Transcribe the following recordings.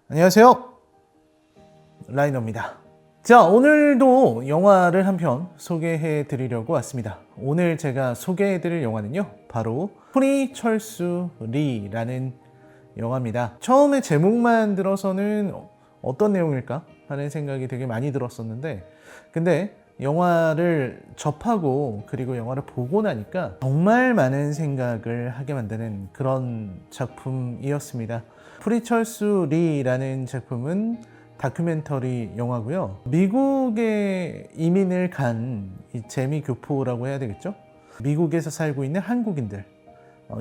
안녕하세요, 라이너입니다. 자, 오늘도 영화를 한 편 소개해 드리려고 왔습니다. 오늘 제가 소개해 드릴 영화는요, 바로 프리철수 리라는 영화입니다. 처음에 제목만 들어서는 어떤 내용일까 하는 생각이 되게 많이 들었었는데, 근데 영화를 접하고 그리고 영화를 보고 나니까 정말 많은 생각을 하게 만드는 그런 작품이었습니다. 프리철수 리라는 작품은 다큐멘터리 영화고요. 미국에 이민을 간 재미교포라고 해야 되겠죠? 미국에서 살고 있는 한국인들,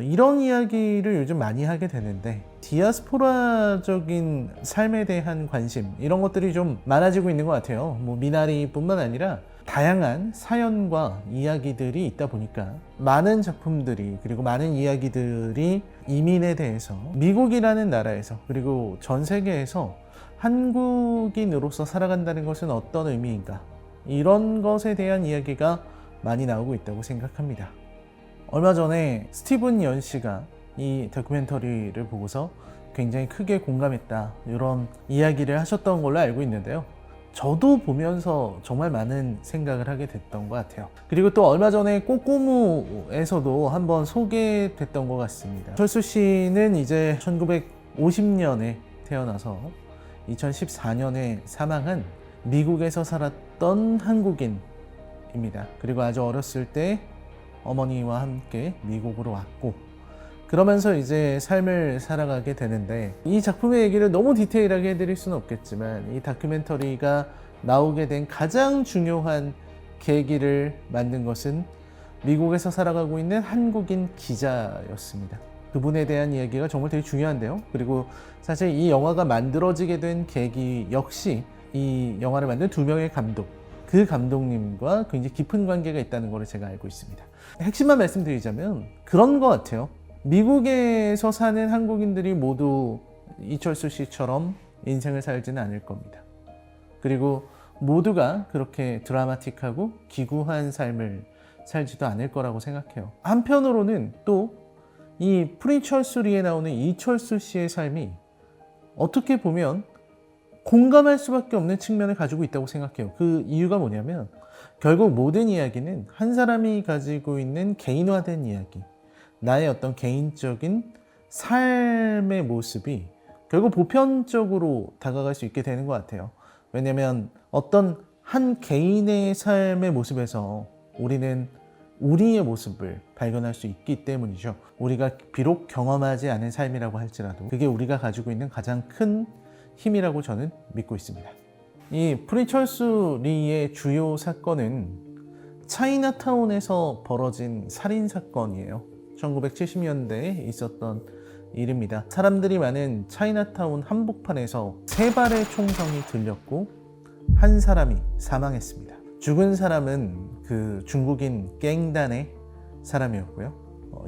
이런 이야기를 요즘 많이 하게 되는데, 디아스포라적인 삶에 대한 관심, 이런 것들이 좀 많아지고 있는 것 같아요. 미나리뿐만 아니라 다양한 사연과 이야기들이 있다 보니까 많은 작품들이, 그리고 많은 이야기들이 이민에 대해서, 미국이라는 나라에서, 그리고 전 세계에서 한국인으로서 살아간다는 것은 어떤 의미인가, 이런 것에 대한 이야기가 많이 나오고 있다고 생각합니다. 얼마 전에 스티븐 연 씨가 이 다큐멘터리를 보고서 굉장히 크게 공감했다, 이런 이야기를 하셨던 걸로 알고 있는데요. 저도 보면서 정말 많은 생각을 하게 됐던 것 같아요. 그리고 또 얼마 전에 꼬꼬무에서도 한번 소개됐던 것 같습니다. 철수 씨는 이제 1950년에 태어나서 2014년에 사망한 미국에서 살았던 한국인입니다. 그리고 아주 어렸을 때 어머니와 함께 미국으로 왔고, 그러면서 이제 삶을 살아가게 되는데, 이 작품의 얘기를 너무 디테일하게 해드릴 수는 없겠지만, 이 다큐멘터리가 나오게 된 가장 중요한 계기를 만든 것은 미국에서 살아가고 있는 한국인 기자였습니다. 그분에 대한 이야기가 정말 되게 중요한데요. 그리고 사실 이 영화가 만들어지게 된 계기 역시 이 영화를 만든 두 명의 감독, 그 감독님과 굉장히 깊은 관계가 있다는 걸 제가 알고 있습니다. 핵심만 말씀드리자면 그런 것 같아요. 미국에서 사는 한국인들이 모두 이철수 씨처럼 인생을 살지는 않을 겁니다. 그리고 모두가 그렇게 드라마틱하고 기구한 삶을 살지도 않을 거라고 생각해요. 한편으로는 또 이 프리철수 리에 나오는 이철수 씨의 삶이 어떻게 보면 공감할 수밖에 없는 측면을 가지고 있다고 생각해요. 그 이유가 뭐냐면, 결국 모든 이야기는 한 사람이 가지고 있는 개인화된 이야기, 나의 어떤 개인적인 삶의 모습이 결국 보편적으로 다가갈 수 있게 되는 것 같아요. 왜냐면 어떤 한 개인의 삶의 모습에서 우리는 우리의 모습을 발견할 수 있기 때문이죠. 우리가 비록 경험하지 않은 삶이라고 할지라도 그게 우리가 가지고 있는 가장 큰 힘이라고 저는 믿고 있습니다. 이 프리철수 리의 주요 사건은 차이나타운에서 벌어진 살인사건이에요. 1970년대에 있었던 일입니다. 사람들이 많은 차이나타운 한복판에서 3발의 총성이 들렸고 한 사람이 사망했습니다. 죽은 사람은 그 중국인 갱단의 사람이었고요.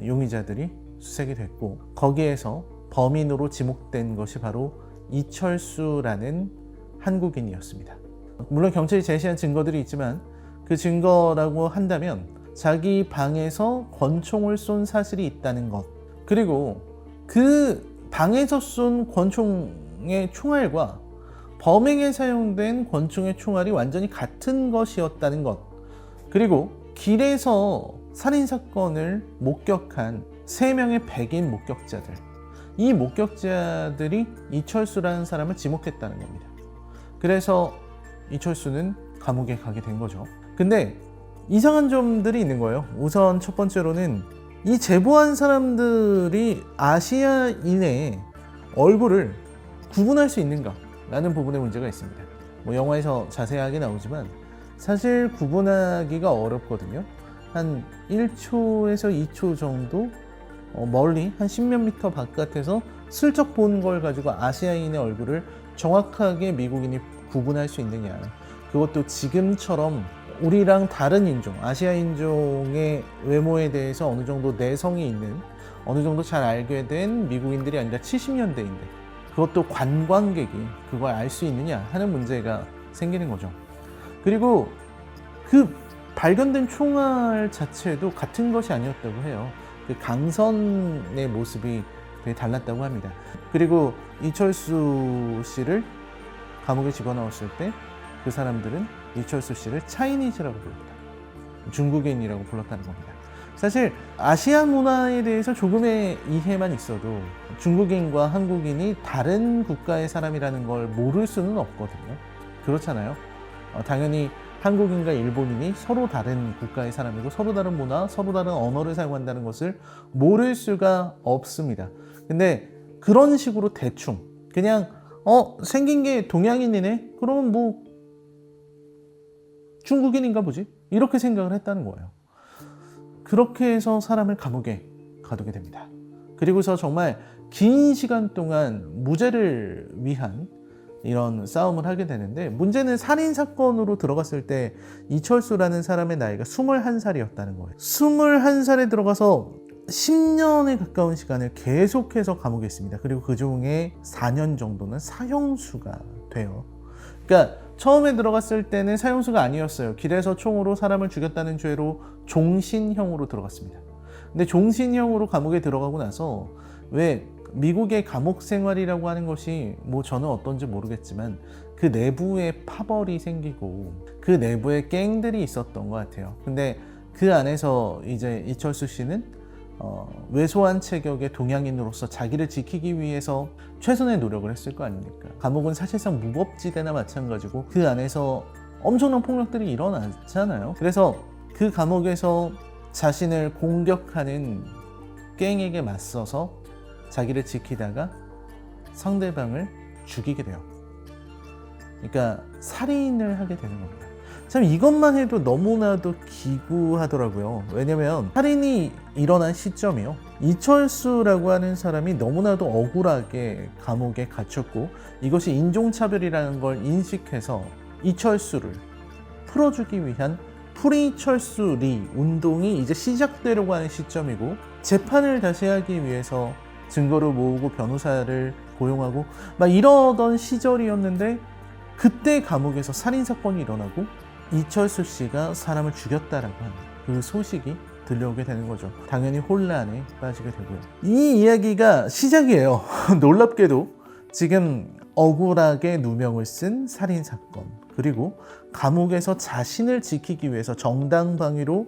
용의자들이 수색이 됐고, 거기에서 범인으로 지목된 것이 바로 이철수라는 한국인이었습니다. 물론 경찰이 제시한 증거들이 있지만, 그 증거라고 한다면 자기 방에서 권총을 쏜 사실이 있다는 것, 그리고 그 방에서 쏜 권총의 총알과 범행에 사용된 권총의 총알이 완전히 같은 것이었다는 것, 그리고 길에서 살인사건을 목격한 3명의 백인 목격자들, 이 목격자들이 이철수라는 사람을 지목했다는 겁니다. 그래서 이철수는 감옥에 가게 된 거죠. 근데 이상한 점들이 있는 거예요. 우선 첫 번째로는 이 제보한 사람들이 아시아인의 얼굴을 구분할 수 있는가 라는 부분에 문제가 있습니다. 영화에서 자세하게 나오지만 사실 구분하기가 어렵거든요. 한 1초에서 2초 정도 멀리 한 10몇 미터 바깥에서 슬쩍 본 걸 가지고 아시아인의 얼굴을 정확하게 미국인이 구분할 수 있느냐, 그것도 지금처럼 우리랑 다른 인종, 아시아 인종의 외모에 대해서 어느 정도 내성이 있는, 어느 정도 잘 알게 된 미국인들이 아니라 70년대인데 그것도 관광객이 그걸 알 수 있느냐 하는 문제가 생기는 거죠. 그리고 그 발견된 총알 자체도 같은 것이 아니었다고 해요. 그 강선의 모습이 되게 달랐다고 합니다. 그리고 이철수 씨를 감옥에 집어넣었을 때 그 사람들은 이철수 씨를 차이니즈라고 부릅니다. 중국인이라고 불렀다는 겁니다. 사실 아시아 문화에 대해서 조금의 이해만 있어도 중국인과 한국인이 다른 국가의 사람이라는 걸 모를 수는 없거든요. 그렇잖아요. 당연히 한국인과 일본인이 서로 다른 국가의 사람이고 서로 다른 문화, 서로 다른 언어를 사용한다는 것을 모를 수가 없습니다. 근데 그런 식으로 대충 그냥 생긴 게 동양인이네? 그러면 뭐 중국인인가 보지? 이렇게 생각을 했다는 거예요. 그렇게 해서 사람을 감옥에 가두게 됩니다. 그리고서 정말 긴 시간 동안 무죄를 위한 이런 싸움을 하게 되는데, 문제는 살인사건으로 들어갔을 때 이철수라는 사람의 나이가 21살이었다는 거예요. 21살에 들어가서 10년에 가까운 시간을 계속해서 감옥에 있습니다. 그리고 그 중에 4년 정도는 사형수가 돼요. 그러니까 처음에 들어갔을 때는 사형수가 아니었어요. 길에서 총으로 사람을 죽였다는 죄로 종신형으로 들어갔습니다. 근데 종신형으로 감옥에 들어가고 나서 왜 미국의 감옥 생활이라고 하는 것이 뭐 저는 어떤지 모르겠지만 그 내부에 파벌이 생기고 그 내부에 갱들이 있었던 것 같아요. 근데 그 안에서 이제 이철수 씨는 왜소한 체격의 동양인으로서 자기를 지키기 위해서 최선의 노력을 했을 거 아닙니까? 감옥은 사실상 무법지대나 마찬가지고 그 안에서 엄청난 폭력들이 일어나잖아요. 그래서 그 감옥에서 자신을 공격하는 갱에게 맞서서 자기를 지키다가 상대방을 죽이게 돼요. 그러니까 살인을 하게 되는 겁니다. 참 이것만 해도 너무나도 기구하더라고요. 왜냐면 살인이 일어난 시점이요, 이철수라고 하는 사람이 너무나도 억울하게 감옥에 갇혔고 이것이 인종차별이라는 걸 인식해서 이철수를 풀어주기 위한 프리철수리 운동이 이제 시작되려고 하는 시점이고, 재판을 다시 하기 위해서 증거를 모으고 변호사를 고용하고 막 이러던 시절이었는데, 그때 감옥에서 살인사건이 일어나고 이철수 씨가 사람을 죽였다라고 하는 그 소식이 들려오게 되는 거죠. 당연히 혼란에 빠지게 되고요. 이 이야기가 시작이에요. 놀랍게도 지금 억울하게 누명을 쓴 살인사건, 그리고 감옥에서 자신을 지키기 위해서 정당방위로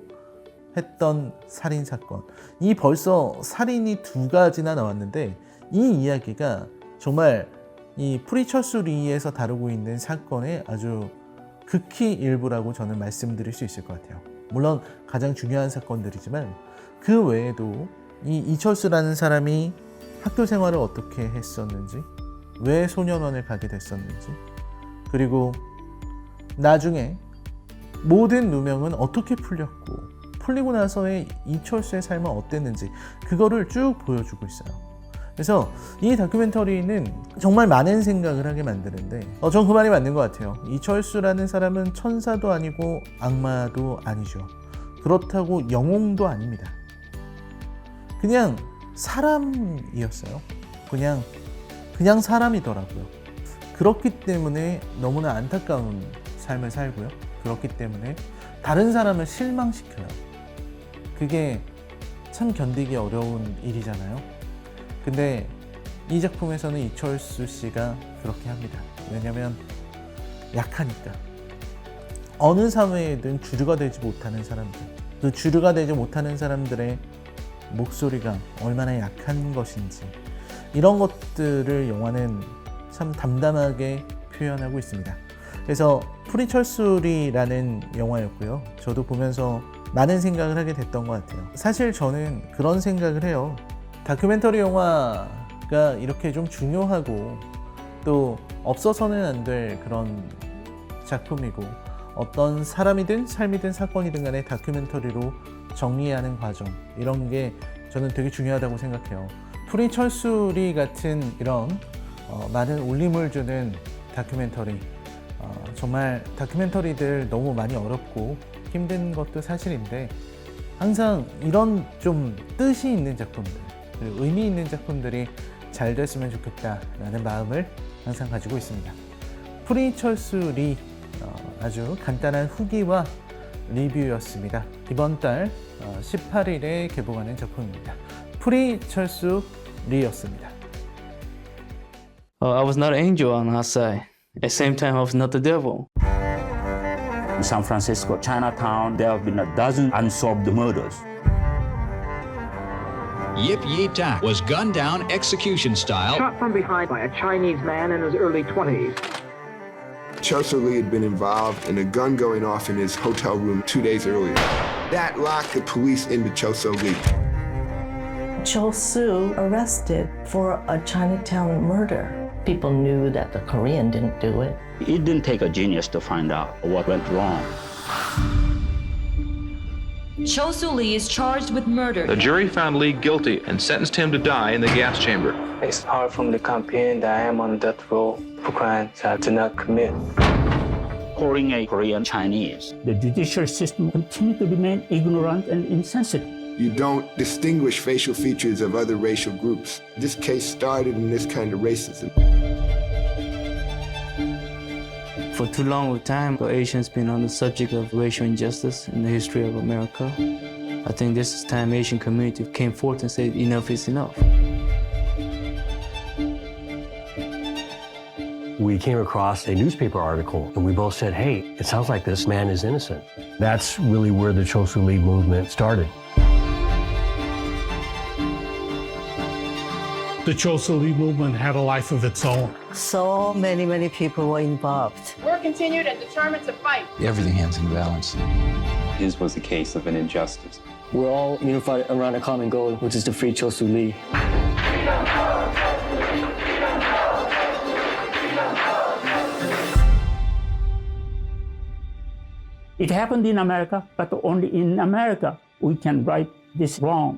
했던 살인사건, 이 벌써 살인이 2가지나 나왔는데 이 이야기가 정말 이 프리철수 리에서 다루고 있는 사건의 아주 극히 일부라고 저는 말씀드릴 수 있을 것 같아요. 물론 가장 중요한 사건들이지만 그 외에도 이 이철수라는 사람이 학교 생활을 어떻게 했었는지, 왜 소년원을 가게 됐었는지, 그리고 나중에 모든 누명은 어떻게 풀렸고 풀리고 나서의 이철수의 삶은 어땠는지, 그거를 쭉 보여주고 있어요. 그래서 이 다큐멘터리는 정말 많은 생각을 하게 만드는데 전 그 말이 맞는 것 같아요. 이철수라는 사람은 천사도 아니고 악마도 아니죠. 그렇다고 영웅도 아닙니다. 그냥 사람이었어요. 그냥 사람이더라고요. 그렇기 때문에 너무나 안타까운 삶을 살고요. 그렇기 때문에 다른 사람을 실망시켜요. 그게 참 견디기 어려운 일이잖아요. 근데 이 작품에서는 이철수 씨가 그렇게 합니다. 왜냐면 약하니까. 어느 사회에든 주류가 되지 못하는 사람들, 그 주류가 되지 못하는 사람들의 목소리가 얼마나 약한 것인지, 이런 것들을 영화는 참 담담하게 표현하고 있습니다. 그래서 프리철수리라는 영화였고요. 저도 보면서 많은 생각을 하게 됐던 것 같아요. 사실 저는 그런 생각을 해요. 다큐멘터리 영화가 이렇게 좀 중요하고 또 없어서는 안 될 그런 작품이고, 어떤 사람이든 삶이든 사건이든 간에 다큐멘터리로 정리하는 과정, 이런 게 저는 되게 중요하다고 생각해요. 프리철수리 같은 이런 많은 울림을 주는 다큐멘터리, 정말 다큐멘터리들 너무 많이 어렵고 힘든 것도 사실인데, 항상 이런 좀 뜻이 있는 작품들, 그리고 의미 있는 작품들이 잘 됐으면 좋겠다라는 마음을 항상 가지고 있습니다. 프리철수 리, 아주 간단한 후기와 리뷰였습니다. 이번 달 18일에 개봉하는 작품입니다. 프리철수 리였습니다. I was not an angel on outside. At the same time, I was not the devil. In San Francisco, Chinatown, there have been a dozen unsolved murders. Yip Yi Tak was gunned down execution style. Shot from behind by a Chinese man in his early 20s. Cho Soo-lee had been involved in a gun going off in his hotel room 2 days earlier. That locked the police into Cho Soo-lee. Cho Soo arrested for a Chinatown murder. People knew that the Korean didn't do it. It didn't take a genius to find out what went wrong. Cho Soo-lee is charged with murder. The jury found Lee guilty and sentenced him to die in the gas chamber. It's hard for me to comprehend that I am on death row for crimes I did not commit. Calling a Korean Chinese. The judicial system continued to remain ignorant and insensitive. You don't distinguish facial features of other racial groups. This case started in this kind of racism. For too long of time, the Asians been on the subject of racial injustice in the history of America. I think this is time Asian community came forth and said enough is enough. We came across a newspaper article and we both said, hey, it sounds like this man is innocent. That's really where the Cho Soo-lee movement started. The Cho Soo-lee movement had a life of its own. So many people were involved. We're continued and determined to fight. Everything hangs in balance. His was the case of an injustice. We're all unified around a common goal, which is to free Cho Soo-lee. It happened in America, but only in America we can right this wrong.